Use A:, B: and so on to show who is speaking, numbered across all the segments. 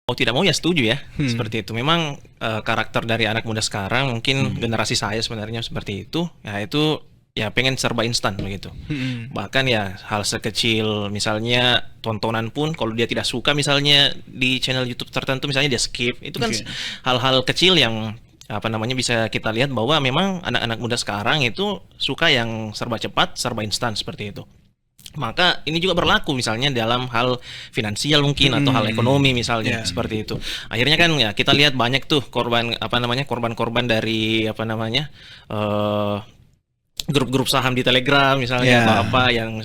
A: mau tidak mau ya setuju ya,
B: Hmm.
A: seperti itu. Memang, karakter dari anak muda sekarang mungkin generasi saya sebenarnya seperti itu, ya itu ya pengen serba instan begitu.
B: Hmm.
A: Bahkan ya hal sekecil misalnya tontonan pun kalau dia tidak suka misalnya di channel YouTube tertentu misalnya dia skip. Itu kan
B: Oke.
A: hal-hal kecil yang apa namanya bisa kita lihat bahwa memang anak-anak muda sekarang itu suka yang serba cepat, serba instan seperti itu. Maka ini juga berlaku misalnya dalam hal finansial mungkin atau hal ekonomi misalnya
B: Ya.
A: seperti itu. Akhirnya kan ya kita lihat banyak tuh korban apa namanya korban-korban dari apa namanya eh, grup-grup saham di Telegram misalnya
B: Ya.
A: atau apa yang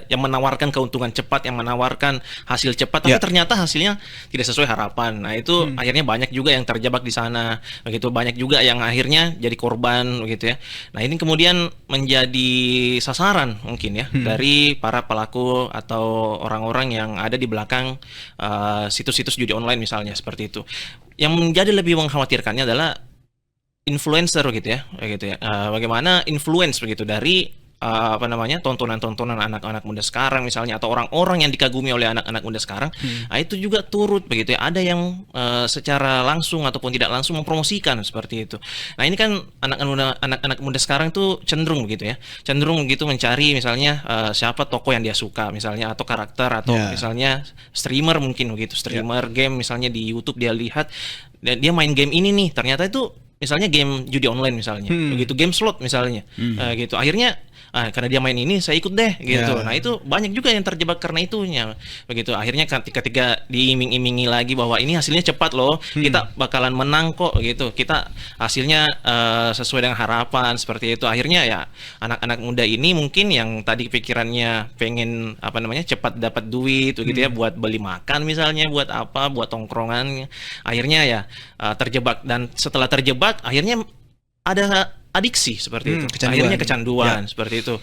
A: menawarkan keuntungan cepat, yang menawarkan hasil cepat, tapi
B: Ya.
A: ternyata hasilnya tidak sesuai harapan. Nah itu akhirnya banyak juga yang terjebak di sana, begitu banyak juga yang akhirnya jadi korban, begitu ya. Nah ini kemudian menjadi sasaran mungkin ya dari para pelaku atau orang-orang yang ada di belakang situs-situs judi online misalnya seperti itu. Yang menjadi lebih mengkhawatirkannya adalah influencer gitu ya, kayak gitu ya. Bagaimana influence begitu dari apa namanya tontonan-tontonan anak-anak muda sekarang misalnya atau orang-orang yang dikagumi oleh anak-anak muda sekarang, nah itu juga turut begitu ya. Ada yang secara langsung ataupun tidak langsung mempromosikan seperti itu. Nah ini kan anak-anak muda sekarang tuh cenderung begitu ya, cenderung begitu mencari misalnya siapa tokoh yang dia suka misalnya atau karakter atau
B: Ya.
A: misalnya streamer mungkin begitu,
B: Ya.
A: streamer game misalnya di YouTube dia lihat dan dia main game ini nih ternyata itu misalnya game judi online misalnya, begitu game slot misalnya, gitu. Akhirnya karena dia main ini saya ikut deh gitu.
B: Ya.
A: Nah itu banyak juga yang terjebak karena itunya, begitu. Akhirnya ketika diiming-imingi lagi bahwa ini hasilnya cepat loh, kita bakalan menang kok gitu. Kita hasilnya sesuai dengan harapan seperti itu. Akhirnya ya anak-anak muda ini mungkin yang tadi pikirannya pengen apa namanya cepat dapat duit, gitu ya, buat beli makan misalnya, buat apa, buat tongkrongan. Akhirnya ya terjebak dan setelah terjebak akhirnya ada adiksi seperti itu.
B: Kecanduan.
A: Akhirnya
B: Ya.
A: kecanduan seperti itu.